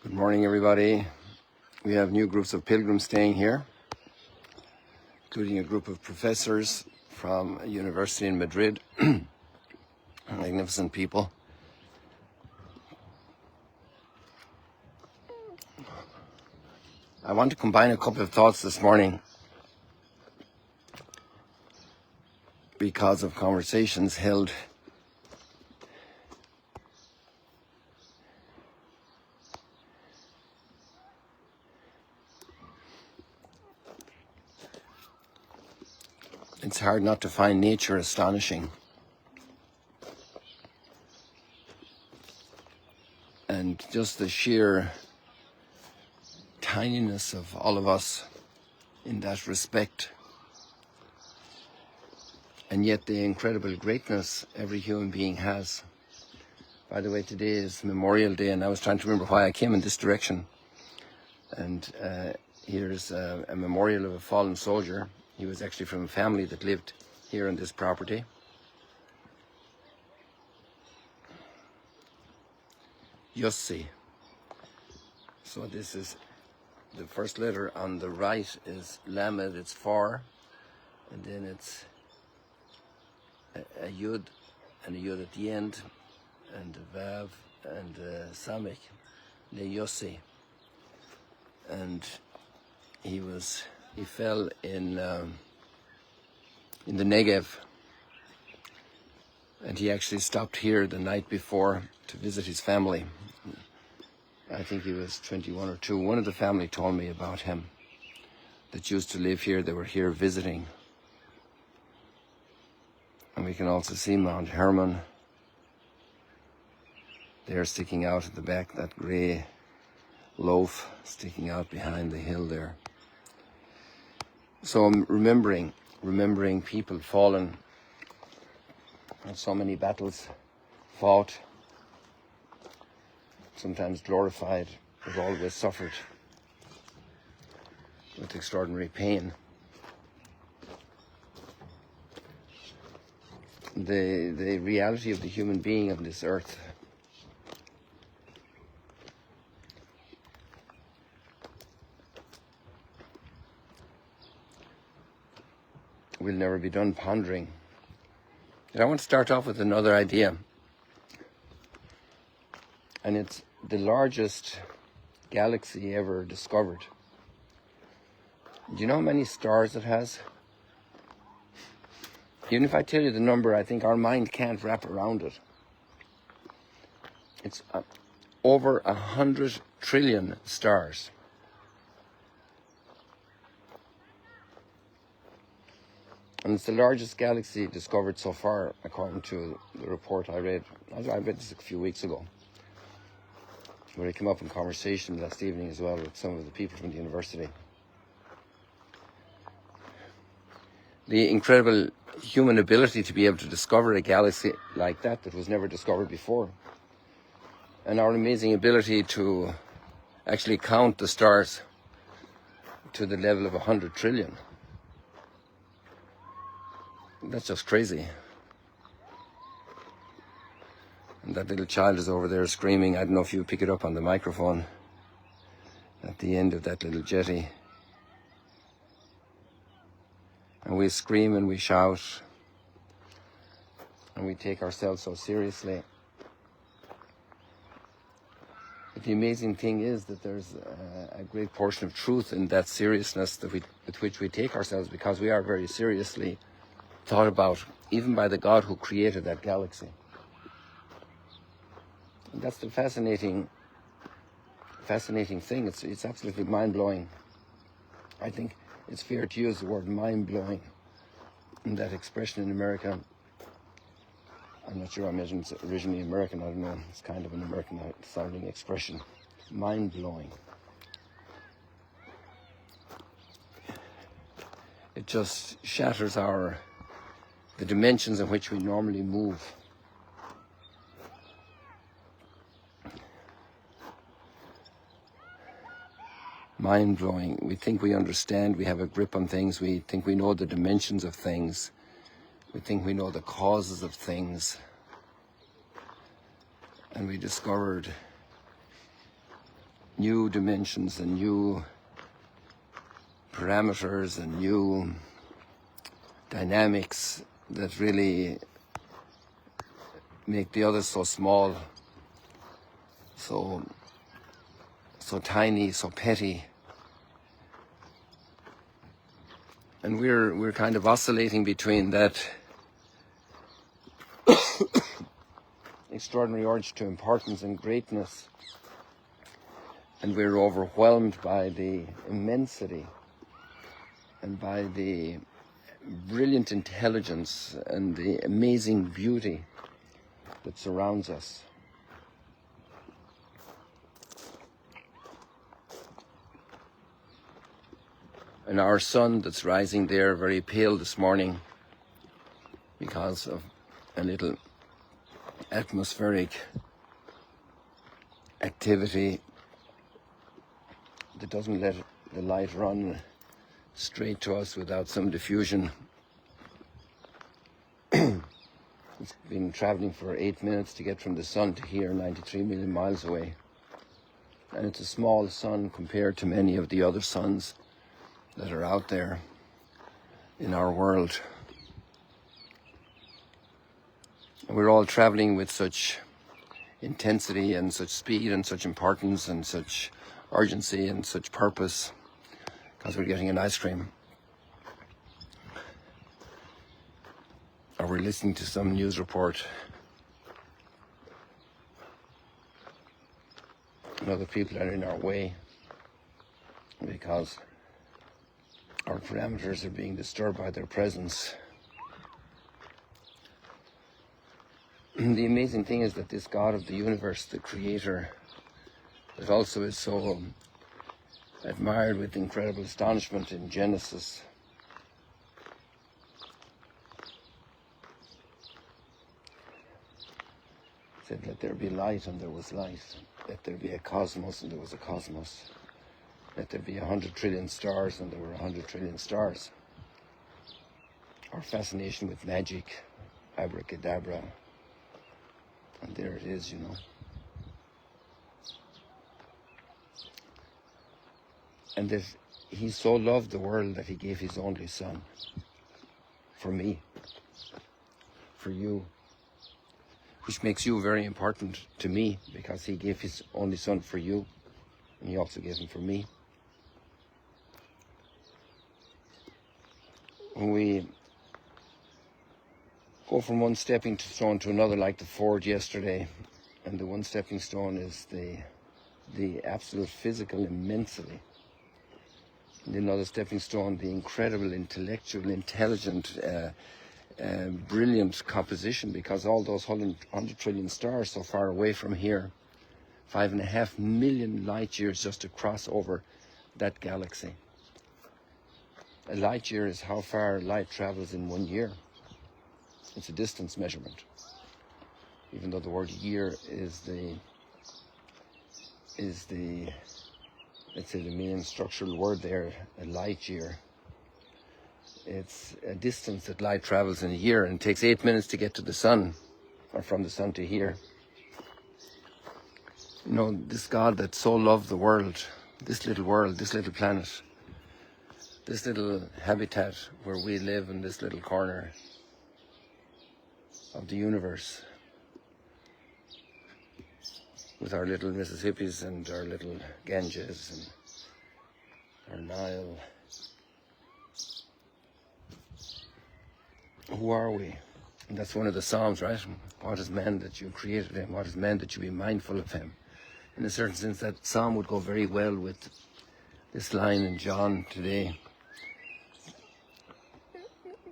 Good morning, everybody. We have new groups of pilgrims staying here, including a group of professors from a university in Madrid. Magnificent people. I want to combine a couple of thoughts this morning because of conversations held It's hard not to find nature astonishing. And just the sheer tininess of all of us in that respect. And yet the incredible greatness every human being has. By the way, today is Memorial Day, and I was trying to remember why I came in this direction. And here's a memorial of a fallen soldier. He was actually from a family that lived here on this property. Yossi. So this is the first letter on the right is Lamed, it's 4, and then it's a Yud and a Yud at the end, and a Vav and a Samik, Le Yossi. And he fell in the Negev, and he actually stopped here the night before to visit his family. I think he was 21 or 2. One of the family told me about him that used to live here. They were here visiting. And we can also see Mount Hermon there sticking out at the back, that grey loaf sticking out behind the hill there. So I'm remembering people fallen, and so many battles fought, sometimes glorified, but always suffered with extraordinary pain. The reality of the human being on this earth will never be done pondering. And I want to start off with another idea. And it's the largest galaxy ever discovered. Do you know how many stars it has? Even if I tell you the number, I think our mind can't wrap around it. It's over 100 trillion stars. And it's the largest galaxy discovered so far, according to the report I read. I read this a few weeks ago, where it came up in conversation last evening as well with some of the people from the university. The incredible human ability to be able to discover a galaxy like that was never discovered before. And our amazing ability to actually count the stars to the level of 100 trillion. That's just crazy. And that little child is over there screaming. I don't know if you pick it up on the microphone at the end of that little jetty. And we scream and we shout. And we take ourselves so seriously. But the amazing thing is that there's a great portion of truth in that seriousness with which we take ourselves, because we are very seriously thought about, even by the God who created that galaxy. And that's the fascinating thing. It's absolutely mind-blowing. I think it's fair to use the word mind-blowing in that expression in America. I'm not sure, I imagine it's originally American, I don't know. It's kind of an American-sounding expression. Mind-blowing. It just shatters the dimensions in which we normally move. Mind-blowing. We think we understand, we have a grip on things, we think we know the dimensions of things, we think we know the causes of things. And we discovered new dimensions and new parameters and new dynamics that really make the others so small, so tiny, so petty. And we're kind of oscillating between that extraordinary urge to importance and greatness, and we're overwhelmed by the immensity and by the brilliant intelligence and the amazing beauty that surrounds us. And our sun that's rising there, very pale this morning because of a little atmospheric activity that doesn't let the light run straight to us without some diffusion. It's been traveling for 8 minutes to get from the sun to here, 93 million miles away. And it's a small sun compared to many of the other suns that are out there in our world. And we're all traveling with such intensity and such speed and such importance and such urgency and such purpose because we're getting an ice cream. Or we're listening to some news report. And other people are in our way because our parameters are being disturbed by their presence. The amazing thing is that this God of the universe, the creator, that also is so admired with incredible astonishment in Genesis, said, let there be light, and there was light. Let there be a cosmos, and there was a cosmos. Let there be 100 trillion stars, and there were 100 trillion stars. Our fascination with magic, abracadabra, and there it is, you know. And that he so loved the world that he gave his only son for me, for you, which makes you very important to me because he gave his only son for you, and he also gave him for me. When we go from one stepping stone to another, like the Ford yesterday, and the one stepping stone is the absolute physical immensity, and another stepping stone, the incredible intellectual, intelligent, brilliant composition, because all those 100 trillion stars so far away from here, 5.5 million light years just to cross over that galaxy. A light year is how far light travels in 1 year. It's a distance measurement. Even though the word year is the let's say the main structural word there, a light year. It's a distance that light travels in a year, and it takes 8 minutes to get to the sun, or from the sun to here. You know, this God that so loved the world, this little planet, this little habitat where we live in this little corner of the universe, with our little Mississippis and our little Ganges and our Nile. Who are we? And that's one of the Psalms, right? What is man that you created him? What is man that you be mindful of him? In a certain sense, that Psalm would go very well with this line in John today.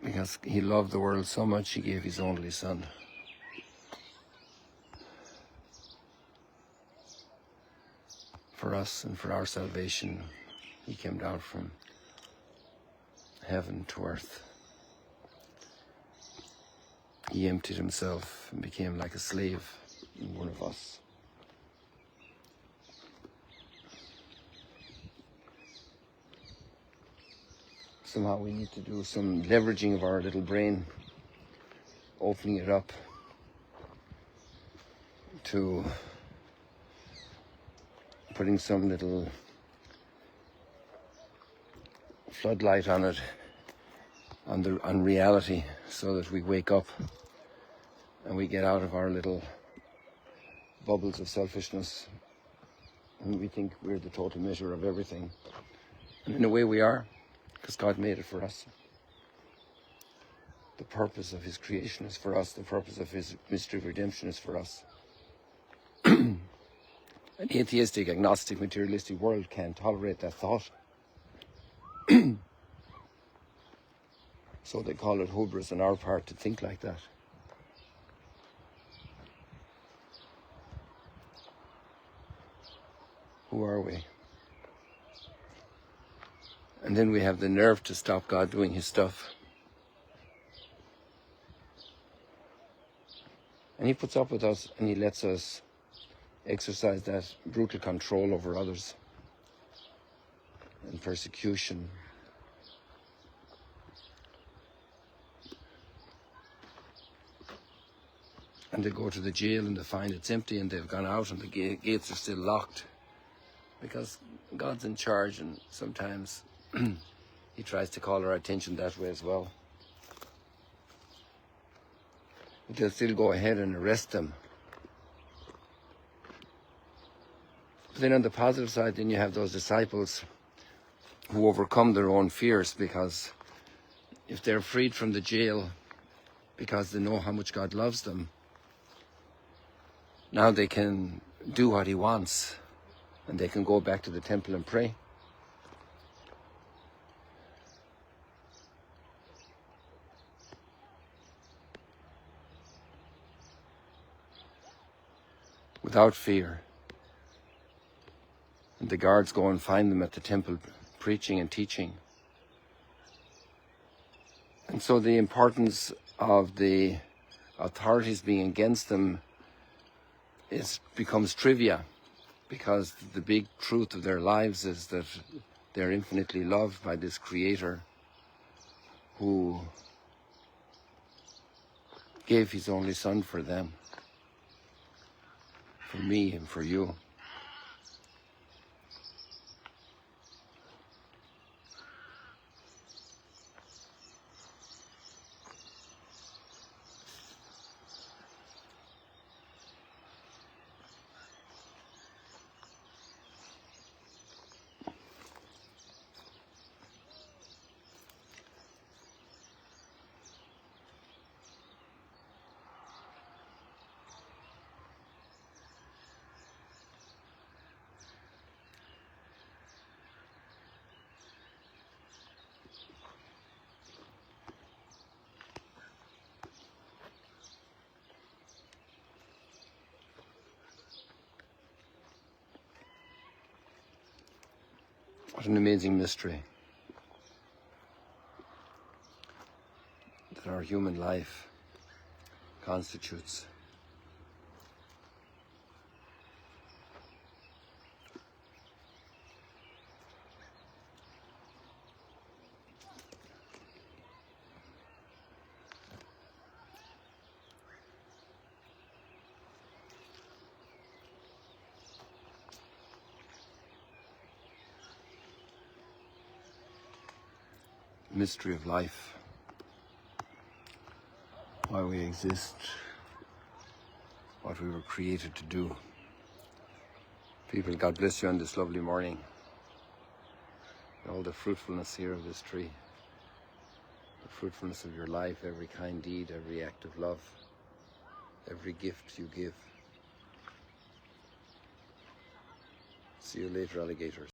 Because he loved the world so much, he gave his only son. For us and for our salvation, he came down from heaven to earth. He emptied himself and became like a slave in one of us. Somehow we need to do some leveraging of our little brain, opening it up to putting some little floodlight on it, on reality, so that we wake up and we get out of our little bubbles of selfishness, and we think we're the total measure of everything. And in a way we are, because God made it for us. The purpose of his creation is for us. The purpose of his mystery of redemption is for us. An atheistic, agnostic, materialistic world can't tolerate that thought. So they call it hubris on our part to think like that. Who are we? And then we have the nerve to stop God doing his stuff. And he puts up with us, and he lets us exercise that brutal control over others and persecution. And they go to the jail and they find it's empty and they've gone out and the gates are still locked, because God's in charge, and sometimes he tries to call our attention that way as well. But they'll still go ahead and arrest them. But then on the positive side, then you have those disciples who overcome their own fears, because if they're freed from the jail because they know how much God loves them, now they can do what he wants, and they can go back to the temple and pray. Without fear. And the guards go and find them at the temple preaching and teaching. And so the importance of the authorities being against them becomes trivia, because the big truth of their lives is that they're infinitely loved by this Creator who gave his only Son for them, for me and for you. What an amazing mystery that our human life constitutes. Mystery of life, why we exist, what we were created to do. People, God bless you on this lovely morning. All the fruitfulness here of this tree, the fruitfulness of your life, every kind deed, every act of love, every gift you give. See you later, alligators.